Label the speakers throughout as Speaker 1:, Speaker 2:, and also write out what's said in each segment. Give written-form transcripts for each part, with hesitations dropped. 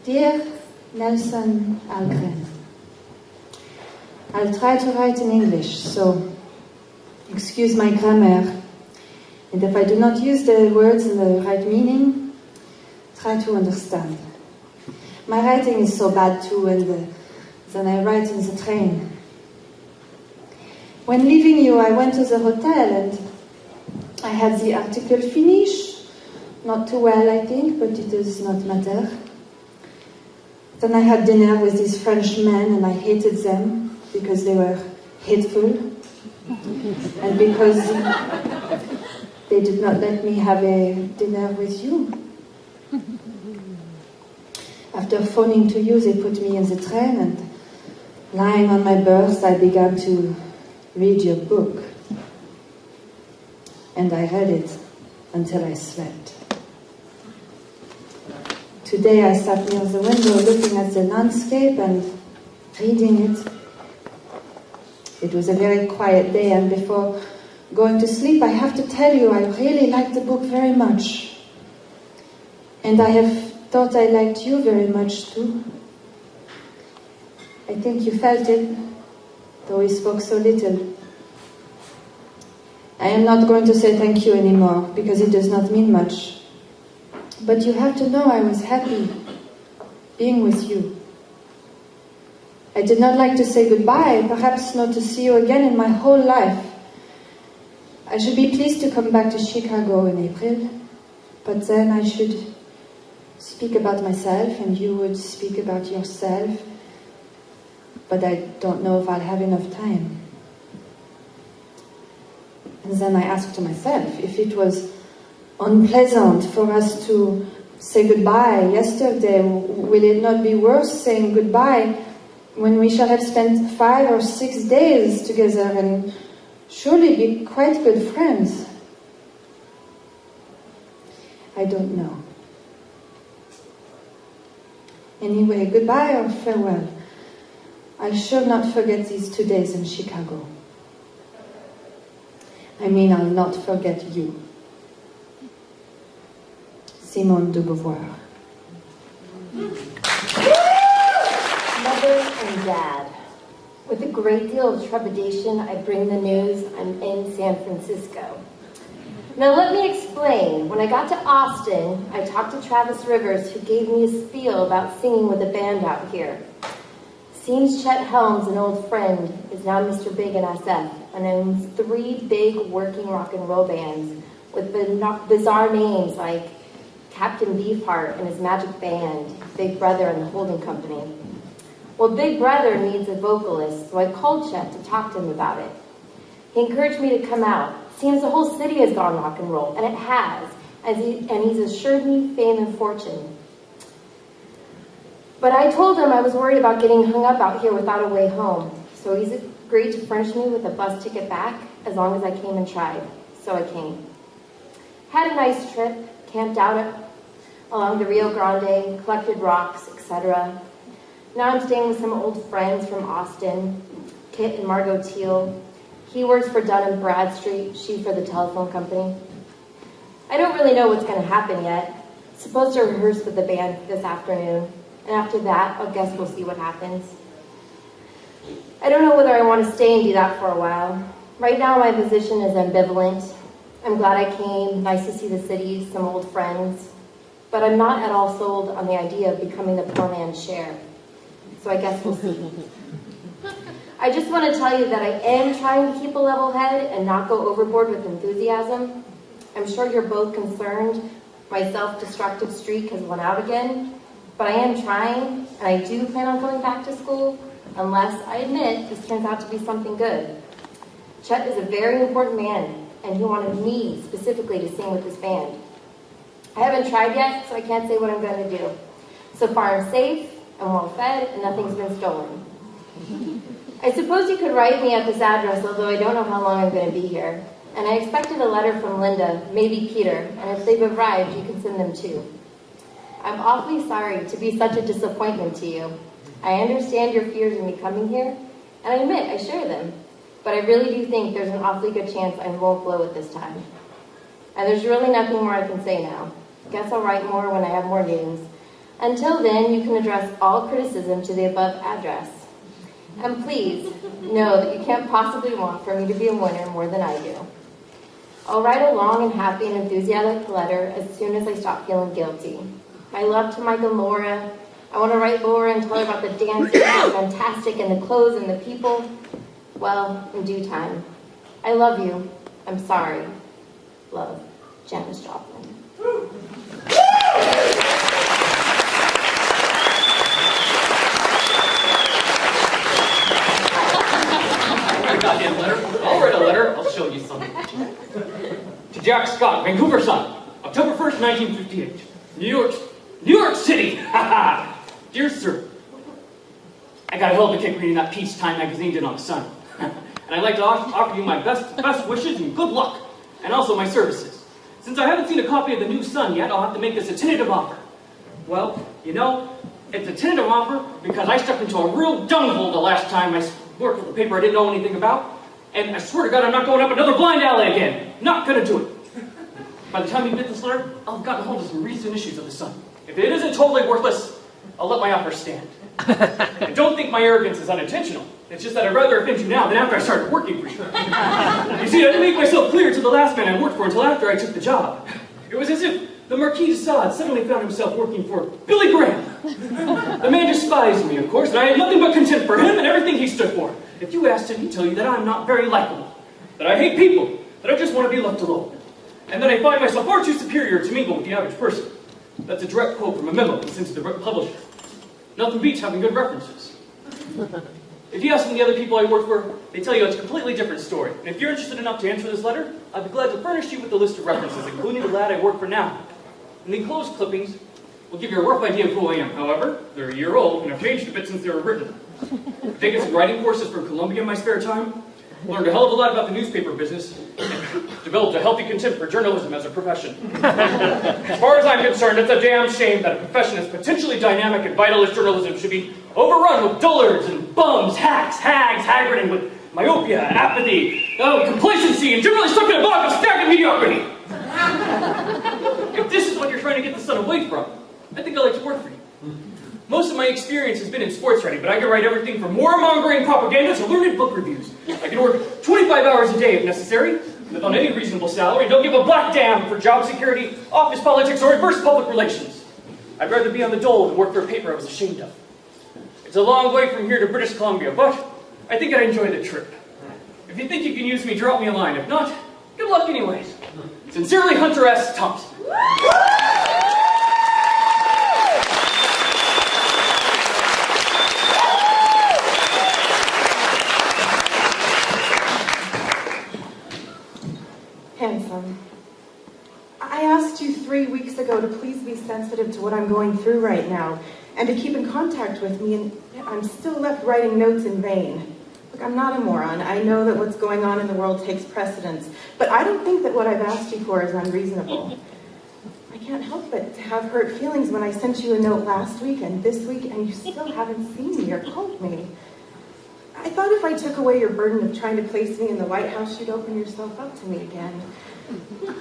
Speaker 1: Dear Nelson Algren, I'll try to write in English, so excuse my grammar. And if I do not use the words in the right meaning, try to understand. My writing is so bad too, and then I write in the train. When leaving you, I went to the hotel and I had the article finished. Not too well, I think, but it does not matter. Then I had dinner with these French men and I hated them because they were hateful and because they did not let me have a dinner with you. After phoning to you, they put me in the train and lying on my berth, I began to read your book. And I read it until I slept. Today I sat near the window looking at the landscape and reading it. It was a very quiet day, and before going to sleep, I have to tell you, I really liked the book very much. And I have thought I liked you very much too. I think you felt it, though we spoke so little. I am not going to say thank you anymore, because it does not mean much. But you have to know I was happy being with you. I did not like to say goodbye, perhaps not to see you again in my whole life. I should be pleased to come back to Chicago in April, but then I should speak about myself and you would speak about yourself, but I don't know if I'll have enough time. And then I asked myself if it was unpleasant for us to say goodbye yesterday. Will it not be worth saying goodbye when we shall have spent 5 or 6 days together and surely be quite good friends? I don't know. Anyway, goodbye or farewell. I shall not forget these 2 days in Chicago. I mean, I'll not forget you. Simone de Beauvoir.
Speaker 2: Mother and Dad. With a great deal of trepidation, I bring the news I'm in San Francisco. Now let me explain. When I got to Austin, I talked to Travis Rivers, who gave me a spiel about singing with a band out here. Seems Chet Helms, an old friend, is now Mr. Big in SF and owns 3 big working rock and roll bands with bizarre names like Captain Beefheart and his Magic Band, Big Brother and the Holding Company. Well, Big Brother needs a vocalist, so I called Chet to talk to him about it. He encouraged me to come out. Seems the whole city has gone rock and roll, and it has, and he's assured me fame and fortune. But I told him I was worried about getting hung up out here without a way home, so he's agreed to furnish me with a bus ticket back as long as I came and tried. So I came. Had a nice trip, camped out along the Rio Grande, collected rocks, etc. Now I'm staying with some old friends from Austin, Kit and Margot Teal. He works for Dun & Bradstreet, she for the telephone company. I don't really know what's going to happen yet. Supposed to rehearse with the band this afternoon, and after that, I guess we'll see what happens. I don't know whether I want to stay and do that for a while. Right now my position is ambivalent. I'm glad I came, nice to see the city, some old friends. But I'm not at all sold on the idea of becoming the poor man's Cher. So I guess we'll see. I just want to tell you that I am trying to keep a level head and not go overboard with enthusiasm. I'm sure you're both concerned my self-destructive streak has won out again, but I am trying, and I do plan on coming back to school, unless I admit this turns out to be something good. Chet is a very important man, and he wanted me specifically to sing with his band. I haven't tried yet, so I can't say what I'm going to do. So far I'm safe, I'm well fed, and nothing's been stolen. I suppose you could write me at this address, although I don't know how long I'm going to be here. And I expected a letter from Linda, maybe Peter, and if they've arrived, you can send them too. I'm awfully sorry to be such a disappointment to you. I understand your fears of me coming here, and I admit I share them. But I really do think there's an awfully good chance I won't blow it this time. And there's really nothing more I can say now. Guess I'll write more when I have more news. Until then, you can address all criticism to the above address. And please, know that you can't possibly want for me to be a winner more than I do. I'll write a long and happy and enthusiastic letter as soon as I stop feeling guilty. My love to Mike and Laura. I want to write Laura and tell her about the dancing, the fantastic, and the clothes and the people. Well, in due time. I love you. I'm sorry. Love, Janis Joplin.
Speaker 3: Goddamn letter. I'll write a letter. I'll show you something. To Jack Scott, Vancouver Sun, October 1st, 1958. New York City. Dear sir, I got a hell of a kick reading that piece Time magazine did on the Sun. And I'd like to offer you my best wishes and good luck, and also my services. Since I haven't seen a copy of the new Sun yet, I'll have to make this a tentative offer. Well, you know, it's a tentative offer because I stepped into a real dunghole the last time I worked with a paper I didn't know anything about, and I swear to God I'm not going up another blind alley again. Not gonna do it. By the time you get this letter, I'll have gotten hold of some recent issues of the Sun. If it isn't totally worthless, I'll let my offer stand. And don't think my arrogance is unintentional. It's just that I'd rather offend you now than after I started working for you. You see, I didn't make myself clear to the last man I worked for until after I took the job. It was as if the Marquis de Sade suddenly found himself working for Billy Graham. The man despised me, of course, and I had nothing but contempt for him and everything he stood for. If you asked him, he'd tell you that I'm not very likable, that I hate people, that I just want to be left alone, and that I find myself far too superior to mingle with the average person. That's a direct quote from a memo he sent to the publisher. Nothing beats having good references. If you ask some of the other people I work for, they tell you it's a completely different story. And if you're interested enough to answer this letter, I'd be glad to furnish you with a list of references, including the lad I work for now. And the enclosed clippings will give you a rough idea of who I am. However, they're a year old and have changed a bit since they were written. I've taken some writing courses from Columbia in my spare time, learned a hell of a lot about the newspaper business, and developed a healthy contempt for journalism as a profession. As far as I'm concerned, it's a damn shame that a profession as potentially dynamic and vital as journalism should be overrun with dullards and bums, hacks, hags, haggarding with myopia, apathy, complacency, and generally stuck in a box of stagnant mediocrity. If this is what you're trying to get the Sun away from, I think I'd like to work for you. Most of my experience has been in sports writing, but I can write everything from warmongering propaganda to learned book reviews. I can work 25 hours a day if necessary, live on any reasonable salary, and don't give a black damn for job security, office politics, or reverse public relations. I'd rather be on the dole than work for a paper I was ashamed of. It's a long way from here to British Columbia, but I think I'd enjoy the trip. If you think you can use me, drop me a line. If not, good luck anyways. Sincerely, Hunter S. Thompson.
Speaker 4: Handsome, I asked you 3 weeks ago to please be sensitive to what I'm going through right now and to keep in contact with me, and I'm still left writing notes in vain. Look, I'm not a moron. I know that what's going on in the world takes precedence, but I don't think that what I've asked you for is unreasonable. I can't help but to have hurt feelings when I sent you a note last week and this week, and you still haven't seen me or called me. I thought if I took away your burden of trying to place me in the White House, you'd open yourself up to me again.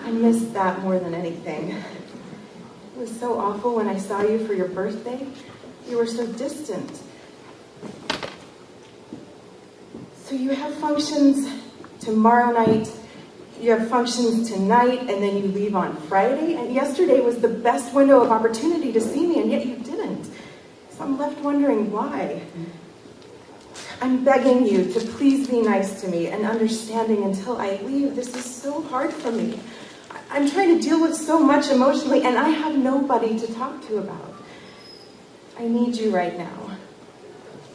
Speaker 4: I missed that more than anything. It was so awful when I saw you for your birthday. You were so distant. So you have functions tomorrow night, you have functions tonight, and then you leave on Friday? And yesterday was the best window of opportunity to see me, and yet you didn't. So I'm left wondering why. I'm begging you to please be nice to me and understanding until I leave. This is so hard for me. I'm trying to deal with so much emotionally, and I have nobody to talk to about. I need you right now.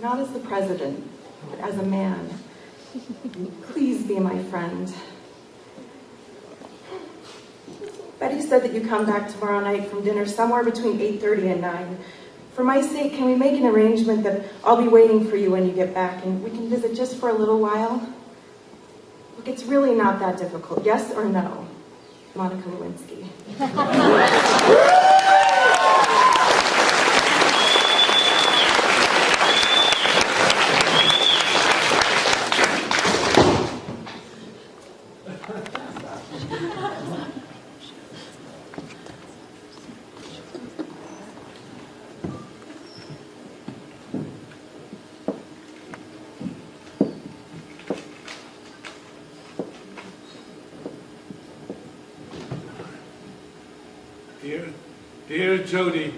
Speaker 4: Not as the president, but as a man. Please be my friend. Betty said that you come back tomorrow night from dinner somewhere between 8:30 and 9. For my sake, can we make an arrangement that I'll be waiting for you when you get back and we can visit just for a little while? Look, it's really not that difficult. Yes or no? Monica Lewinsky.
Speaker 5: Dear Jody,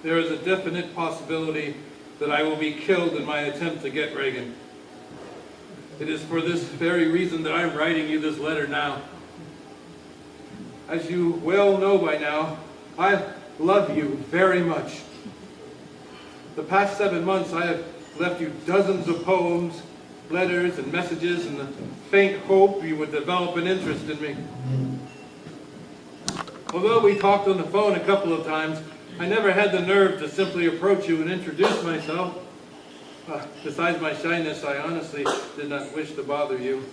Speaker 5: there is a definite possibility that I will be killed in my attempt to get Reagan. It is for this very reason that I'm writing you this letter now. As you well know by now, I love you very much. The past 7 months I have left you dozens of poems, letters, and messages in the faint hope you would develop an interest in me. Although we talked on the phone a couple of times, I never had the nerve to simply approach you and introduce myself. Besides my shyness, I honestly did not wish to bother you.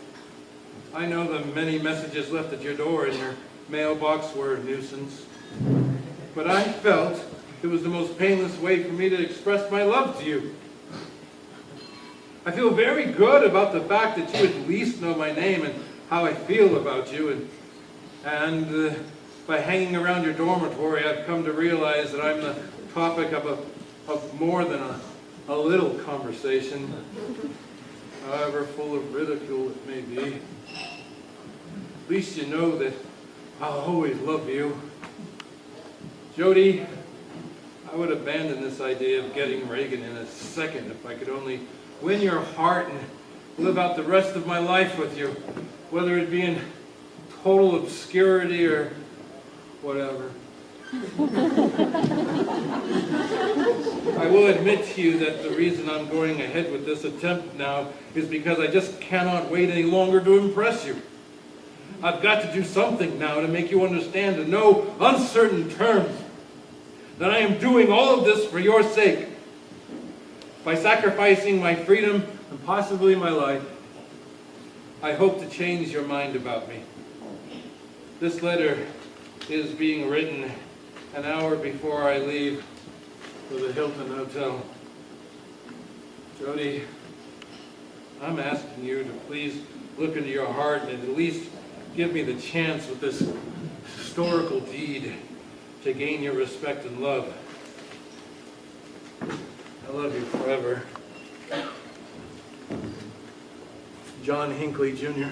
Speaker 5: I know the many messages left at your door in your mailbox were a nuisance. But I felt it was the most painless way for me to express my love to you. I feel very good about the fact that you at least know my name and how I feel about you. And by hanging around your dormitory, I've come to realize that I'm the topic of more than a little conversation, however full of ridicule it may be. At least you know that I'll always love you. Jody, I would abandon this idea of getting Reagan in a second if I could only win your heart and live out the rest of my life with you, whether it be in total obscurity or whatever. I will admit to you that the reason I'm going ahead with this attempt now is because I just cannot wait any longer to impress you. I've got to do something now to make you understand in no uncertain terms that I am doing all of this for your sake. By sacrificing my freedom and possibly my life, I hope to change your mind about me. This letter is being written an hour before I leave for the Hilton Hotel. Jody, I'm asking you to please look into your heart and at least give me the chance with this historical deed to gain your respect and love. I love you forever. John Hinckley, Jr.